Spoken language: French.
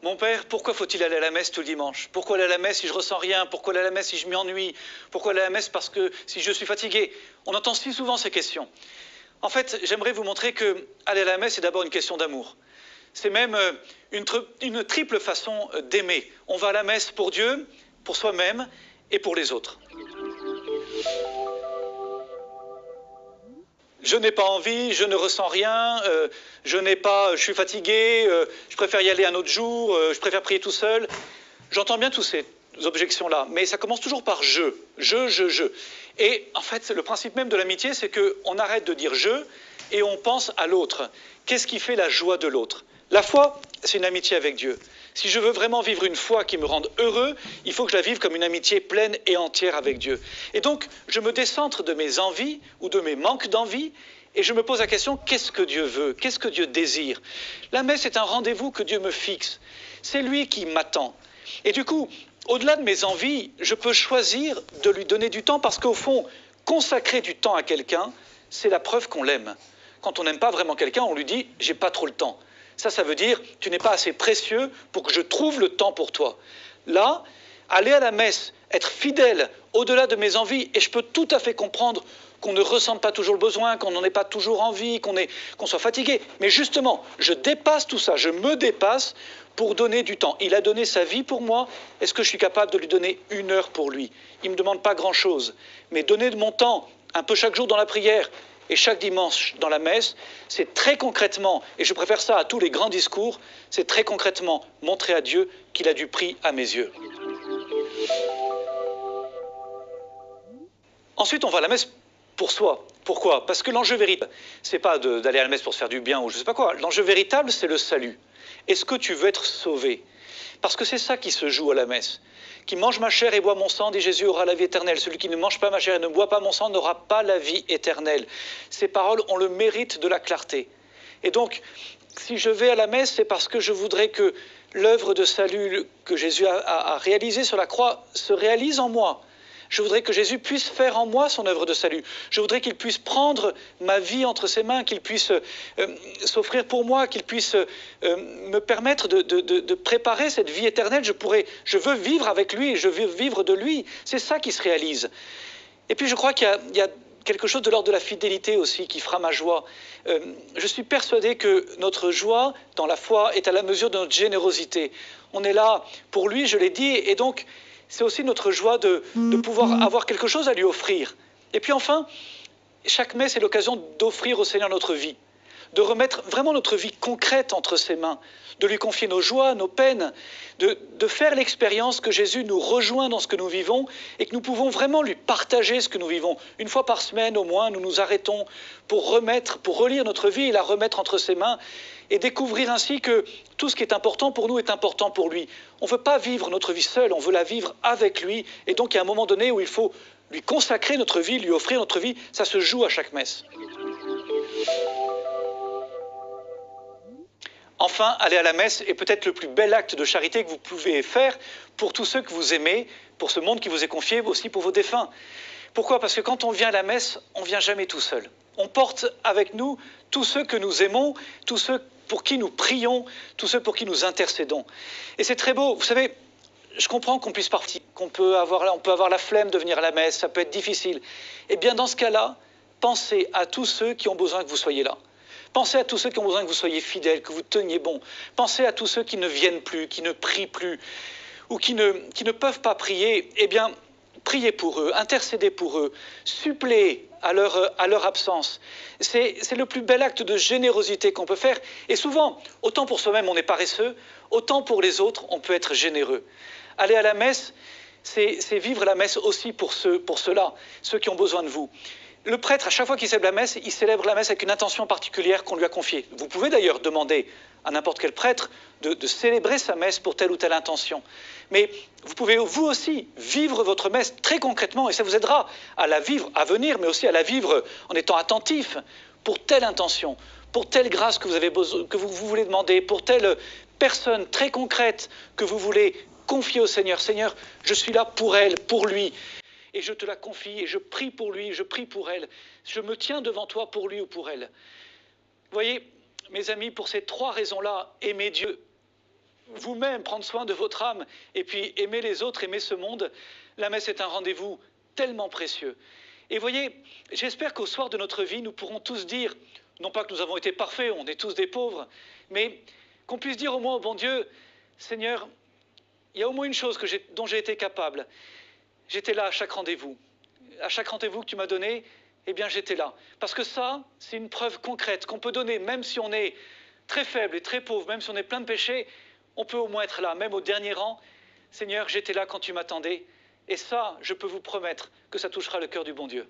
Mon père, pourquoi faut-il aller à la messe tout le dimanche? Pourquoi aller à la messe si je ressens rien? Pourquoi aller à la messe si je m'ennuie? Pourquoi aller à la messe parce que si je suis fatigué? On entend si souvent ces questions. En fait, j'aimerais vous montrer que aller à la messe est d'abord une question d'amour. C'est même une triple façon d'aimer. On va à la messe pour Dieu, pour soi-même et pour les autres. Je n'ai pas envie, je ne ressens rien, je suis fatigué, je préfère y aller un autre jour, je préfère prier tout seul. J'entends bien toutes ces objections-là, mais ça commence toujours par je. Et en fait, le principe même de l'amitié, c'est qu'on arrête de dire je et on pense à l'autre. Qu'est-ce qui fait la joie de l'autre? La foi, c'est une amitié avec Dieu. Si je veux vraiment vivre une foi qui me rende heureux, il faut que je la vive comme une amitié pleine et entière avec Dieu. Et donc, je me décentre de mes envies ou de mes manques d'envie et je me pose la question, qu'est-ce que Dieu veut? Qu'est-ce que Dieu désire? La messe est un rendez-vous que Dieu me fixe. C'est lui qui m'attend. Et du coup, au-delà de mes envies, je peux choisir de lui donner du temps parce qu'au fond, consacrer du temps à quelqu'un, c'est la preuve qu'on l'aime. Quand on n'aime pas vraiment quelqu'un, on lui dit « j'ai pas trop le temps ». Ça veut dire « tu n'es pas assez précieux pour que je trouve le temps pour toi ». Là, aller à la messe, être fidèle au-delà de mes envies, et je peux tout à fait comprendre qu'on ne ressente pas toujours le besoin, qu'on n'en ait pas toujours envie, qu'on soit fatigué. Mais justement, je dépasse tout ça, je me dépasse pour donner du temps. Il a donné sa vie pour moi, est-ce que je suis capable de lui donner 1 heure pour lui? Il ne me demande pas grand-chose, mais donner de mon temps, un peu chaque jour dans la prière, et chaque dimanche dans la messe, c'est très concrètement, et je préfère ça à tous les grands discours, c'est très concrètement montrer à Dieu qu'il a du prix à mes yeux. Ensuite, on va à la messe pour soi. Pourquoi? Parce que l'enjeu véritable, c'est pas d'aller à la messe pour se faire du bien ou je sais pas quoi. L'enjeu véritable, c'est le salut. Est-ce que tu veux être sauvé? Parce que c'est ça qui se joue à la messe. Qui mange ma chair et boit mon sang, dit Jésus, aura la vie éternelle. Celui qui ne mange pas ma chair et ne boit pas mon sang n'aura pas la vie éternelle. Ces paroles ont le mérite de la clarté. Et donc, si je vais à la messe, c'est parce que je voudrais que l'œuvre de salut que Jésus a réalisée sur la croix se réalise en moi. Je voudrais que Jésus puisse faire en moi son œuvre de salut. Je voudrais qu'il puisse prendre ma vie entre ses mains, qu'il puisse s'offrir pour moi, qu'il puisse me permettre de préparer cette vie éternelle. Je veux vivre avec lui, je veux vivre de lui. C'est ça qui se réalise. Et puis je crois qu'il y a quelque chose de l'ordre de la fidélité aussi qui fera ma joie. Je suis persuadé que notre joie dans la foi est à la mesure de notre générosité. On est là pour lui, je l'ai dit, et donc c'est aussi notre joie de pouvoir avoir quelque chose à lui offrir. Et puis enfin, chaque messe est l'occasion d'offrir au Seigneur notre vie, de remettre vraiment notre vie concrète entre ses mains, de lui confier nos joies, nos peines, de faire l'expérience que Jésus nous rejoint dans ce que nous vivons et que nous pouvons vraiment lui partager ce que nous vivons. 1 fois par semaine au moins, nous nous arrêtons pour relire notre vie et la remettre entre ses mains et découvrir ainsi que tout ce qui est important pour nous est important pour lui. On ne veut pas vivre notre vie seule, on veut la vivre avec lui. Et donc il y a un moment donné où il faut lui consacrer notre vie, lui offrir notre vie. Ça se joue à chaque messe. Enfin, aller à la messe est peut-être le plus bel acte de charité que vous pouvez faire pour tous ceux que vous aimez, pour ce monde qui vous est confié, aussi pour vos défunts. Pourquoi? Parce que quand on vient à la messe, on ne vient jamais tout seul. On porte avec nous tous ceux que nous aimons, tous ceux pour qui nous prions, tous ceux pour qui nous intercédons. Et c'est très beau. Vous savez, je comprends qu'on puisse partir, on peut avoir la flemme de venir à la messe, ça peut être difficile. Eh bien, dans ce cas-là, pensez à tous ceux qui ont besoin que vous soyez là. Pensez à tous ceux qui ont besoin que vous soyez fidèles, que vous teniez bon. Pensez à tous ceux qui ne viennent plus, qui ne prient plus, ou qui ne peuvent pas prier. Eh bien, priez pour eux, intercédez pour eux, suppléez à leur absence. C'est le plus bel acte de générosité qu'on peut faire. Et souvent, autant pour soi-même on est paresseux, autant pour les autres on peut être généreux. Aller à la messe, c'est vivre la messe aussi pour ceux-là, ceux qui ont besoin de vous. Le prêtre, à chaque fois qu'il célèbre la messe, il célèbre la messe avec une intention particulière qu'on lui a confiée. Vous pouvez d'ailleurs demander à n'importe quel prêtre de célébrer sa messe pour telle ou telle intention. Mais vous pouvez vous aussi vivre votre messe très concrètement et ça vous aidera à la vivre à venir, mais aussi à la vivre en étant attentif pour telle intention, pour telle grâce que vous voulez demander, pour telle personne très concrète que vous voulez confier au Seigneur. Seigneur, je suis là pour elle, pour lui. Et je te la confie, et je prie pour lui, je prie pour elle. Je me tiens devant toi pour lui ou pour elle. Vous voyez, mes amis, pour ces 3 raisons-là, aimer Dieu, vous-même, prendre soin de votre âme, et puis aimer les autres, aimer ce monde, la messe est un rendez-vous tellement précieux. Et voyez, j'espère qu'au soir de notre vie, nous pourrons tous dire, non pas que nous avons été parfaits, on est tous des pauvres, mais qu'on puisse dire au moins au bon Dieu, Seigneur, il y a au moins une chose dont j'ai été capable. J'étais là à chaque rendez-vous. À chaque rendez-vous que tu m'as donné, eh bien j'étais là. Parce que ça, c'est une preuve concrète qu'on peut donner, même si on est très faible et très pauvre, même si on est plein de péchés, on peut au moins être là, même au dernier rang. Seigneur, j'étais là quand tu m'attendais. Et ça, je peux vous promettre que ça touchera le cœur du bon Dieu.